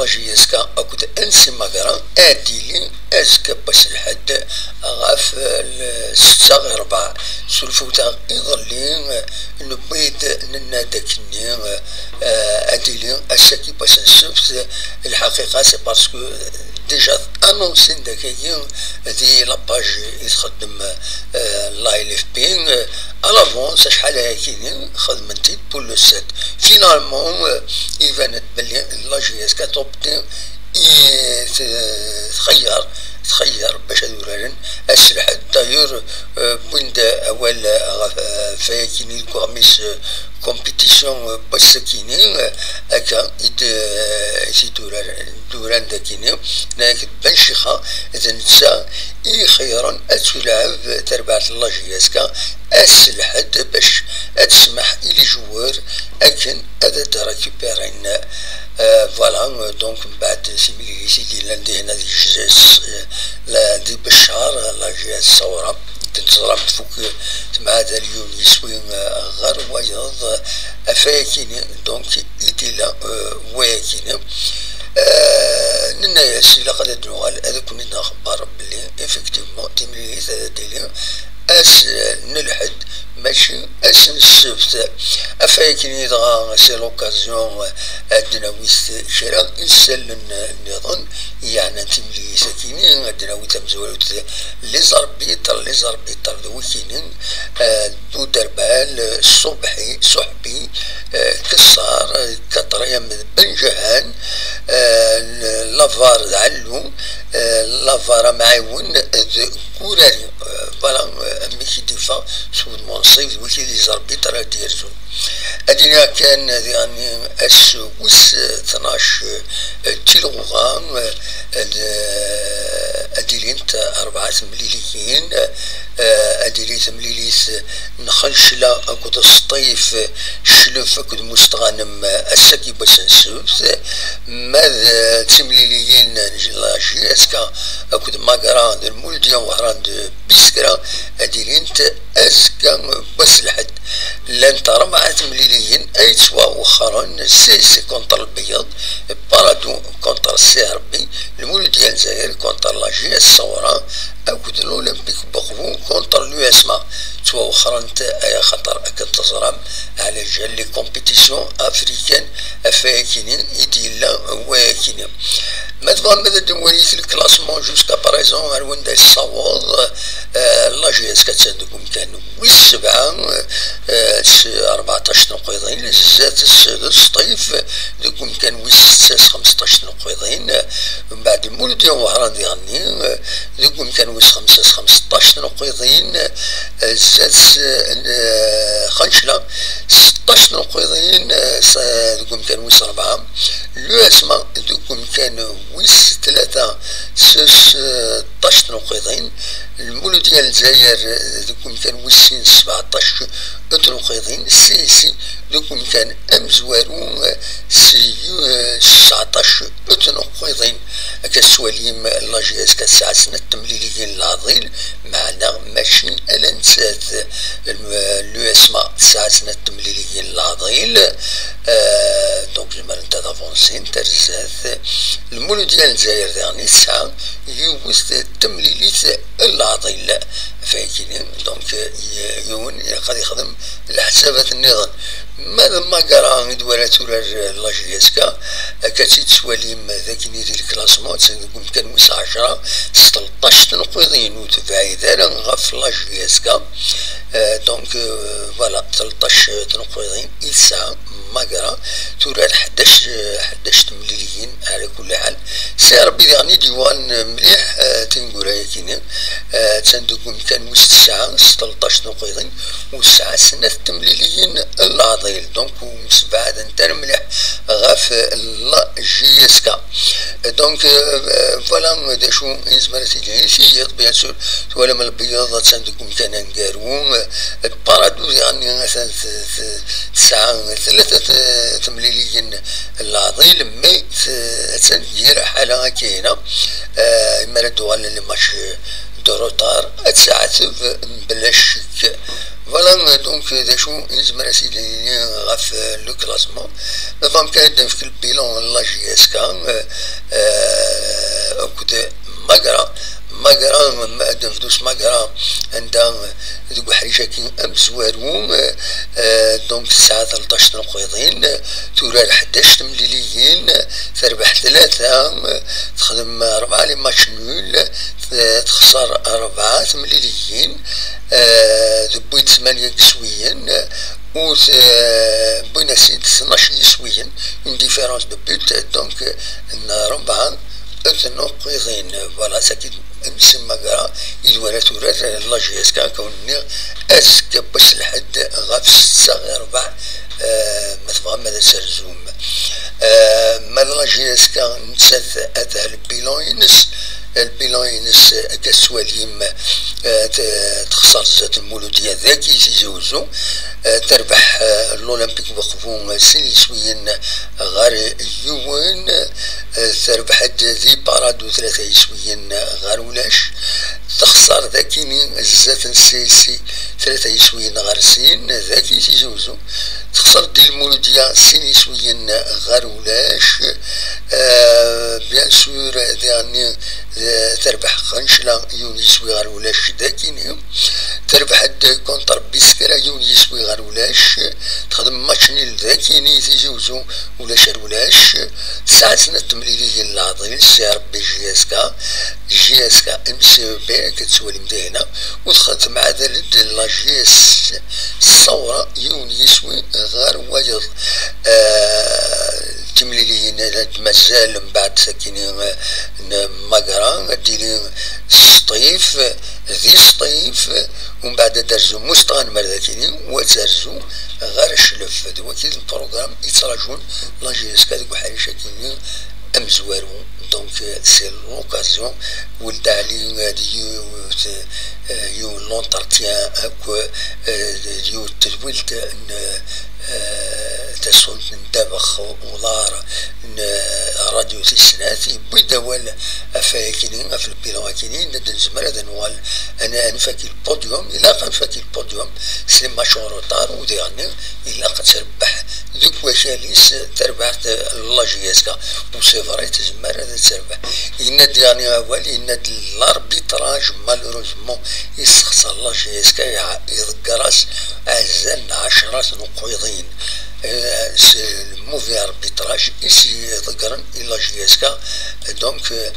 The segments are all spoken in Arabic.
لاجيسكا أكد أنسي مقرا أديلي أزكا بس الحد غاف الستة غير ربعة سلفوتا يظلين نبيد ننادكني أديلي أساكي بس نسفت الحقيقة سي باسكو ديجا انونسين داكاين هذه لاباج يتخدم لاي اف بي الافونس شحال هاكينين خدمتي بول لو سيت فينالمون يبانت بلي لا جي اس كتوبتي تخير باش هذولن اسلحة دايور بوند اول فاكيني الكوميس كومبيتيسيون بس كيني هكا دوران داكيني ناك بنشيخة اذا نتسا خيرا اتلعب تربعة لا جي اس كا اسلحة باش تسمح لي جوار اكن هذا تراكيبيرين فوالا دونك من بعد سيميلي سيدي لاندي هنا دي جزاس دي بشار لا جي اس الثورة تنتظر فوق مع هذا اليوم يسوي غير ويض افاكيني دونك يديلا واكيني ننايا لقد الدوال هذا كنا نخبر بلي افكتيفمون تيملي هذا ديلي اس نلحد ماشي اس السبت افاكيني دغا سي لوكازيون عندنا ويست شراء يسال النظام يعني تملي ساكنين عندنا وتمزولت لي زربيطر وكينين دو دربال الصبحي صحبي كسار كطريم بنجهان لافار علو لافار معاون كوراري فوالا ميكي ديفا سود منصيف وكي لي زربيطر ديرزو أدينا كان يعني اس وس 12 كيلوغرام أديلينت 4 مليليين أديليت مليليس نخنشلا أكد الصطيف شلف أكد مستغانم أساكي بس نسوس ماذا تمليليين لا جي اسكا أكد ماقران المولديان وهران بيسكرا أديلينت أسكا بس لحد لن ترى مع مليليين أي تسوا وخرا سي كونتر البيض بارادو كونتر السيربي المولديان الجزائر كونتر لا جي اس الثورة أكد الأولمبيك بقفو كونتر اليو اسما توا وخرنت أي خطر أكد تزرم على جال لي كومبيتيسيون أفريكان أفاكينين إديلا واكينين مادام ماذا دموالي في الكلاسمون جوسكا باريزون هالوين دا الصواب لا جي اس كتساندكم كانوا والسبعة 14 نقيضين زاد السادس طيف دوكم كان ويس 15 نقيضين من بعد مولدي وهران ديالني دوكم كان ويس 15 نقيضين زاد خنشلة 16 نقيضين دوكم كان ويس 4 لو اسما دوكم كان ويس 3 16 نقيضين المولد ديال الجزائر دوكم كان ويسين 17 نقيضين السيسي دوكم كان امزوارو 19 نقيضين كالسواليم لا جي اس كالساعة سنة التمليليين العظيم معنا ماشي الانسات لو اسما ساعة سنة التمليليين العظيم دونك جمال انت دافونسين ترزات المولد ديال الجزائر يعني ساعة يوست التمليليت العظيم فاكينين دونك يون قد يخدم الحسابات النظام ماذا ما قرا دوالة لا جي اس كا كاتي تسواليم ذاك نيدي الكلاسمون تنقول كان ويس 10 16 نقيضين وتفايدة غف لا جي اس كا دونك فوالا 13 نقيضين إلسا ما قرا تورا 11 مليليين على كل حال سي ربي يعني ديوان مليح تنقول هاكينين تندقون كان ويس 9 13 نقيضين والساعة سنة تمليليين العظيم دونك ومسبعد انتر مليح غاف لا جي اس كا دونك فوالا داشو انزمرت الجنسية بيان سور ولا من البياضة تندقون كان نقارو البارادو يعني مثلا 3 تمليليين العظيم مي تندير حالة كاينة مالا دوال اللي ماشي دروتار اتساعد بلا شك فوالا فوالا دونك ذا شو يزمر اسيدي غاف لو كلاسمون نظام كان في البيلون لا جي اس كا كنت مقرا ما دفدوس مقرا عندها ذوك حريشة كي أمس وارو دونك الساعة 13 نقيضين تورا 11 مليليين تربح 3 تخدم 4 لي ماتش نول تخسر 4 مليليين بويت 8 كسويين و بوينا 12 يسويين اون ديفيرونس دو بوت دونك 4 نقيضين فوالا ساكي نسمى كاع يدوار تورات لا جي اس كا كوني اسك باش لحد غاف 6 ما تبغى ماذا سرزوم ما لا جي اس كا نسات هذا البيلون ينس كسواليم تخسر زات المولودية ذاك يتزوجو تربح الأولمبيك وقفو سني سويين غار يوين تربح ذي بارادو 3 يسويين غار ولاش تخسر ذاكيني زات السيسي 3 يسويين غار سين ذاك يتزوجو تخسر دي المولودية سني سويين غار ولاش بيان سور يعني تربح خنشلة يون يسوي غار ولاش داكيني تربح كونتر بيسكرا يون يسوي غار ولاش تخدم ماتشني ذاكيني تيجوزو ولاش ولاش 9 سنة مليلية العظيم سي ربي جي اس كا ام سي بي كتسوالي مدينة ودخلت مع ذلك لا جي اس الثورة يون يسوي غار ويض تمليليين مازال من بعد ساكنين مقرا ديري سطيف ذي سطيف ومن بعد درزو مستغن مرذاكيني وترزو غير الشلف دوا كي البروغرام يتراجون لا جي اس كا ديك حريشة كيني امزوارو دونك سي لوكازيون ولد علي هادي يو لونتارتيان اكو يو تزويلت تسون ندبخ ولار راديو تسناتي بيدوال افاكينين في البيلون كينين ندن زمر هذا نوال انا نفاكي البوديوم الا قد نفاكي البوديوم سي ماشون روتار وديرني الا قد تربح دوك وشاليس تربحت لا جي اس كا وسي فري تزمر هذا تربح ان ديرني اول ان الاربيتراج مالوروزمون يسخسر لا جي اس كا يذكراس اعزان 10 نقيضين الموفي اربيتراج ici ذكرن الى جي اس كا دونك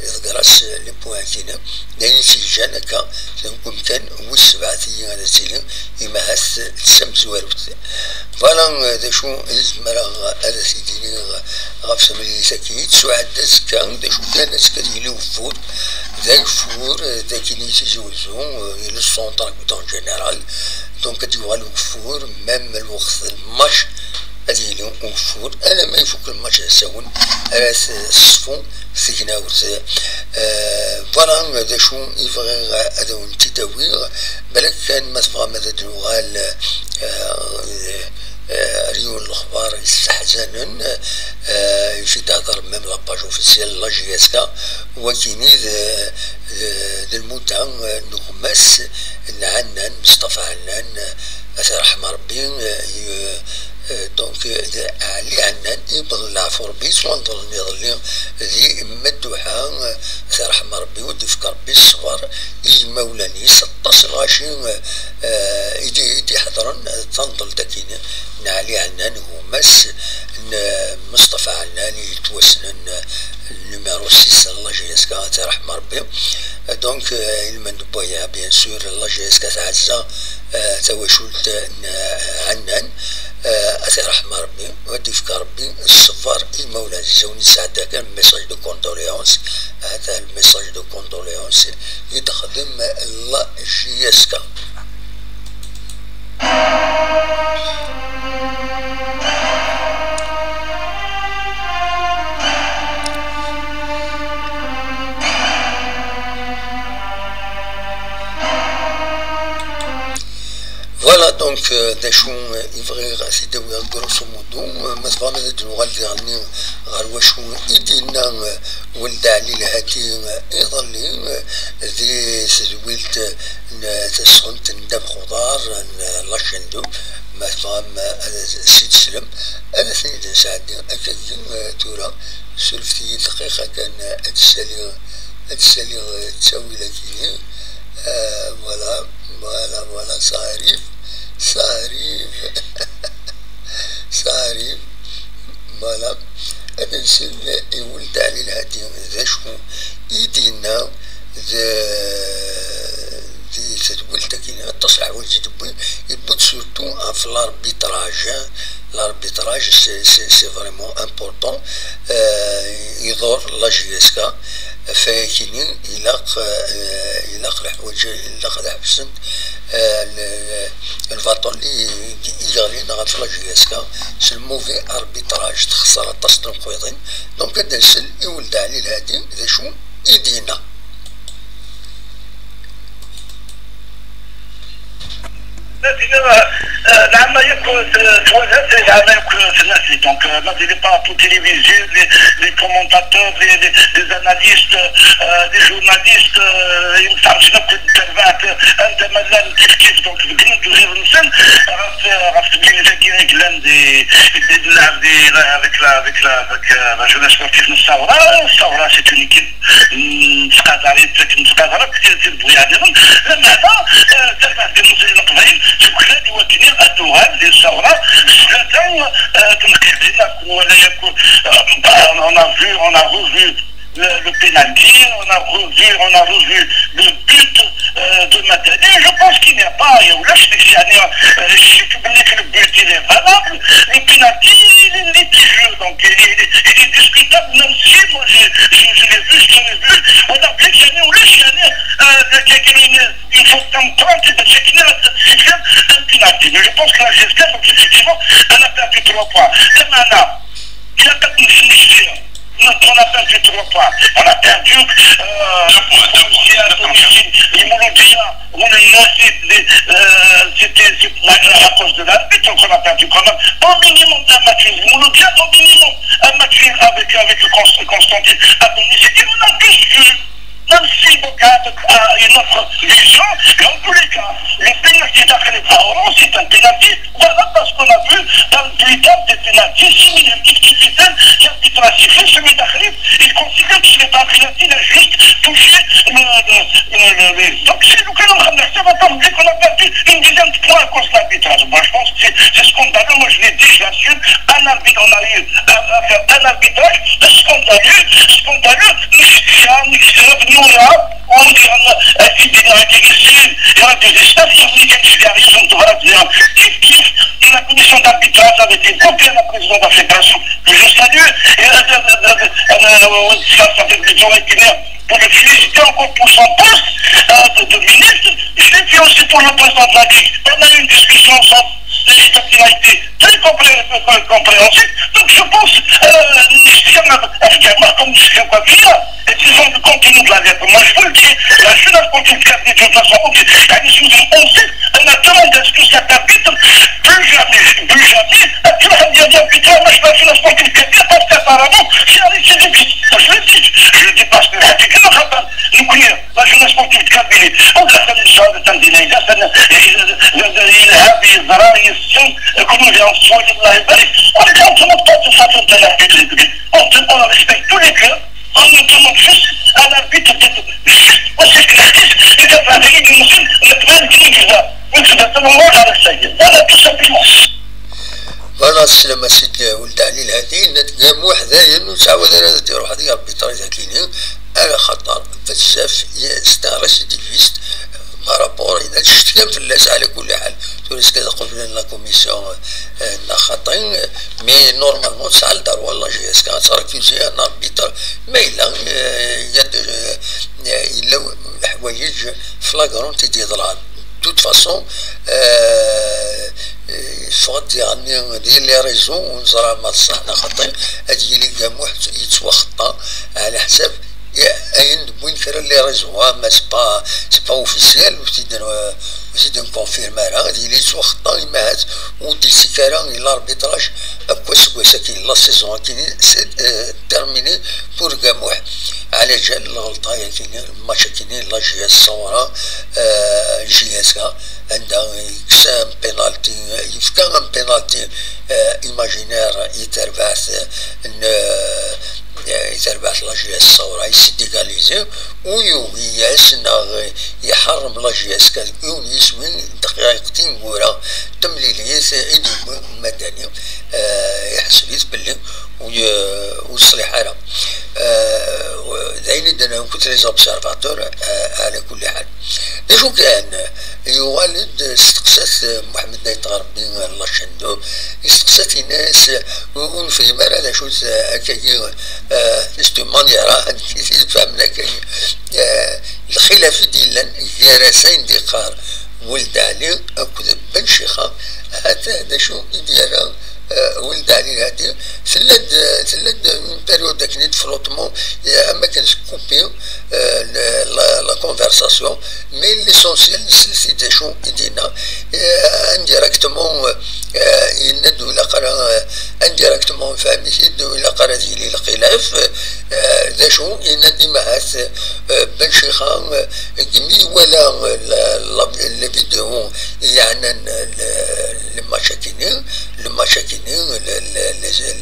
ذكراس لي بوان كينا لان في جانكا يمكن وسبعتي على سيلين يمهس تسمز وروت فوالا دا شو زمرا هذا سيدي غاف ملي ساكيت سعاد كان دا شو كان سكري لو فور ذاك فور ذاك اللي تيجوزو الى السونتر دون جينيرال دونك تيوالو فور ميم الوقت الماتش هذه اليوم وفور انا ما يفوق الماتش ساون راس الصفون سكنا ورث فوالا هذا شو يفغي هذا ونتي تاوير بالك كان ما تبغى ماذا دنوغال ريون الاخبار يستحزنن في تهضر ميم لاباج اوفيسيال لا جي اس كا وكيني ذا الموتى نغمس عنان مصطفى عنان رحمه ربي دونك علي عنان يبغى فوربيس وانظر نظلي ذي مدوحة رحمه ربي ودي فكر بالصبر مولاني 16 غاشي يدي حضرن تنضل داكين علي عنان هو مس مصطفى عنان يتوسنن النيميرو 6 لا جي اس كا رحمه ربي دونك المن بويا بيان سور لا جي اس كا تعزى تواشلت عنان رحمه ربي ودي فكر ربي الصفار المولى الزوني ساعتها كان ميساج دو كوندوليونس هذا الميساج دو كوندوليونس يتخدم لا جي اس كا فوالا دونك دونك دا شو يبغي غاسي داوي غروسو مودو مثلا هاد الغالي غني غير واشو يدينا ولد علي الهاتي يظلي ذي سزويلت تسخنت ندم خضار لاشندو مثلا سيد سلم انا سيد سعدي اكيد تورا سلفتي دقيقه كان اتسالي تساوي لكن ولا صاريف ولا انا نسل يولد علي الهادي ذا شو يدينا دي تدولت كاين تصلح ولد دبي يبوت سورتو في l'arbitration c'est vraiment important يدور لا جي اس كا فكاين يلاق الحوايج يلاق الحبسن الفاطون اللي يغالينا غا في لا جي اس كا سي الموفي اربيتراج تخسر طاس القويضين دونك هذا نسل يولد علي الهادي ذا شو يدينا العمل يكون توالت العمل يكون في الناس دونك ما ديري با télévisé les commentateurs les analystes les journalistes ينفع شنو كنت انت مازال كيف دونك كنت غير نسن عرفت بلي كاين كلام دي نلعب دي avec la jeunesse sportive الثوره سي اون ايكيب نتقادر كثير تبغي عليهم لما هذا تلفات المسلمين القبائل شكرا يوكلين ادوها للثوره ثلاثه تنقيح ولا يكون on a revu le pénalty, on a revu le but de Madani. Je pense qu'il n'y a pas, je sais que le but il est valable, le pénalty il est litigieux, donc il est discutable, même si moi je l'ai vu, on a vu qu'il y a une faute d'empreinte de ce qu'il y a un pénalty. Mais je pense que la GSK, donc effectivement, elle a perdu 3 points. Et maintenant, il a perdu une finition. On a perdu 3 points. On a perdu les Mouloudia, c'était à cause de l'arbitre, donc on a perdu quand même au minimum un match. Les Mouloudia, au minimum un match avec le Constantine à Domicile. On a tous vu, même si Bocat a une autre vision, et en tous les cas, le pénalty d'Akhlet Aoran, c'est un pénalty, voilà parce qu'on a vu dans le bulletin des pénaltys similaires difficiles, l'arbitre a sifflé, celui d'Akhlet, il considère que ce n'est pas un pénalty, il a juste touché le... Donc c'est nous que l'on remercie, maintenant, vu qu'on a perdu une dizaine de points à cause de l'arbitrage. Moi je pense que c'est scandaleux, moi je l'ai dit, je l'assume, on a eu un arbitrage scandaleux, la commission d'arbitrage avait été copiée à la présidente de la fédération que je salue et ça fait plaisir pour le féliciter encore pour son poste de ministre. Je l'ai fait aussi pour le président de la Ligue. On a eu une discussion sans qui a été très compréhensible. Donc je pense comme je sais pas bien, et s'ils ont le contenu de la lettre, moi je vous le dis, la jeunesse sportive de toute façon, on a demandé à ce que cet arbitre, plus jamais, moi je suis la sportive de parce qu'apparemment, c'est un récidiviste. Je le dis parce que nous connaissons la jeunesse sportive de Kabylie. On a fait une chose de Tanzanie, il a هذه الزراير السن كلهم جاوا صوت الله يبارك on est en train de façon de l'arbitre on respecte tous les clubs on nous demande juste à l'arbitre d'être juste وسكرتيس إذا فاهمين المسلم نتمنى كذا وكذا تنور على السيد ولا تسبيح فانا السلامة سيد ولد علي الهادي نتقام حذايا نتعاود انا تروح هذيك اربيتراج كاينين على خطر بزاف يستغرس ديفيست رابور إذا تشتكى في الناس على كل حال تونس كذا قلنا لا كوميسيون خاطئين مي نورمالمون تسعى لدار والله جي اس كان صار كيزي انا اربيتر ما الا الحوايج فلاغرون تيدي ضران توت فاسون فقط يعني ديال لي ريزون ونزرع ما صحنا خاطئين هادي اللي قام واحد يتسوى خطا على حساب اين وين كرا لي ريزون ما سي با اوفيسيال وزيد نكونفيرمار هادي لي سو خطا يماهات ودي سيكارا لاربيتراج كواس كاين لا سيزون كاين تيرميني بور كاموح على جال الغلطه كاين الماتش كاين لا جي اس صورا جي اس عندها كسام بينالتي يفكان بينالتي ايماجينير يتربعث يتربعث لا جي اس صورا يسديكاليزي ويومي ياسنا يحرم لا جي اس كان يوم يسوين دقيقتين ورا تمليليات ايدي مدني يحسبيت باللي وصلح على دايني دنا كنت لي زوبسيرفاتور على كل حال شو كان يوالد استقصات محمد نايط غربي الله شندو استقصات الناس ونفهم هذا شو كاين استو مانيرا فهمنا كاين الخلاف ديال جراسين ديقار ولد علي اكد بن شيخه هذا شو يدير ولد علي هادي ثلاد من بيريود كنيت فلوتمون اما كانش كوبي لا كونفرساسيون مي ليسونسيال سيتي شو يدينا انديريكتومون يندو الى قرا انديريكتومون فهمتي يدو الى قرا ديالي الخلاف ذا شو يندي معاث بن شيخان كمي ولا الفيديو يعني المشاكل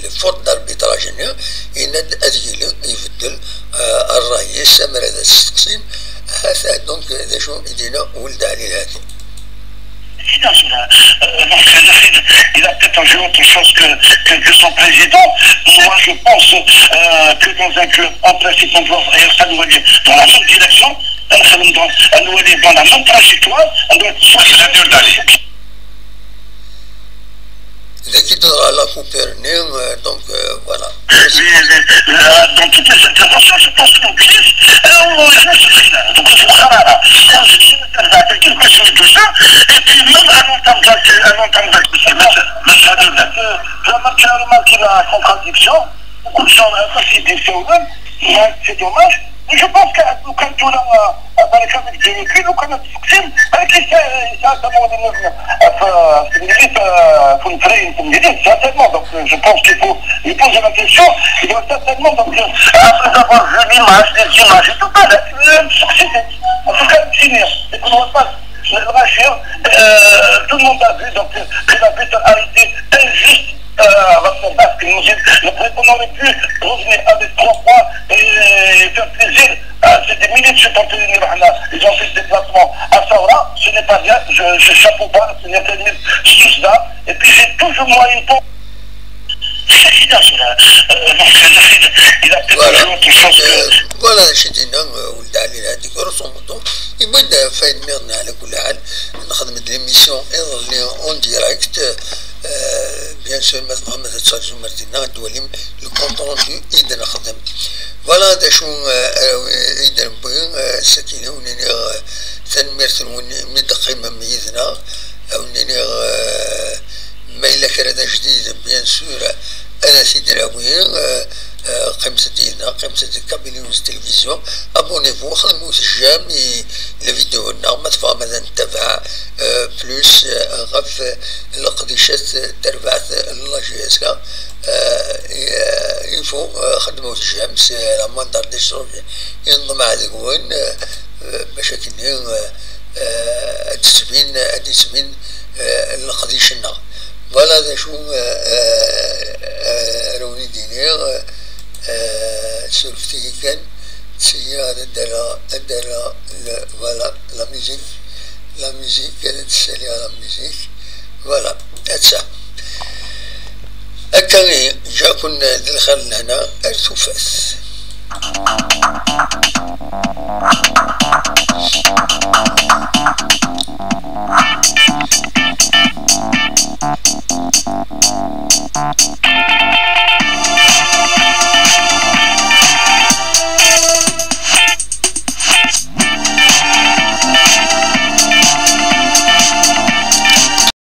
الفرد الاربيتراجي يند اذيل يفدل الرئيس سمر هذا التقسيم هذا دونك هذا شو يدينا ولد علي هذا. Il a peut-être joué autre chose que son président. Moi, je pense que dans un club, en principe, on doit aller dans la même direction, on doit aller dans la même trajectoire, on doit être qui donnera la Copernic, donc voilà. Dans toutes les interventions, je pense qu'on glisse, donc il faut Kharara. Je dis tout ça, et puis même à l'entame qu'il a contradiction, beaucoup de gens ont aussi des c'est dommage. Je pense que quand on a avec des véhicules, on a avec les certainement. Donc je pense qu'il faut lui poser la question. Il doit certainement, donc, après avoir vu l'image, les images et tout ça, succéder. En tout cas, finir. Et qu'on ne voit pas le rachir. Tout le monde a vu donc, que la bête a été injuste. Parce que on aurait pu revenir avec 3 points et faire plaisir à ces milliers de supporters. Ils ont fait ce déplacement à Saoura, ce n'est pas bien, je chapeau pas, ce n'est pas bien, juste là, et puis j'ai toujours moyen pour. Voilà, شدينا ولد علي هذيك رسومته يبدا فايدنا على كل حال نخدم ليميسيون اللي اون ديريكت بيان سور مثلا تسجل مرتين دوليم الكونترول اذا نخدم فوالا هذا شو اذا بغي سكينه ونني تنمرت مدقي مميزنا ونني ما الا كان هذا جديد بيان سور انا سيدي راوي قيمة ديالنا قيمة كابيليونز تلفزيون ابونيفو خدمو تجامي الفيديو ما تفهم هذا نتابع بلوس غف القديشات تربعت لا جي اس كا يفو خدمو تجام سي لا ماندار دي شروج ينضم هذاك وين باش كاين تسبين القديشنا فوالا هذا شو روني دينير سولفتي كان سيارة دارا فوالا لا ميوزيك كانت تسالي على ميوزيك فوالا هاتسا هكا جا كنا دخلنا هنا ارتفاس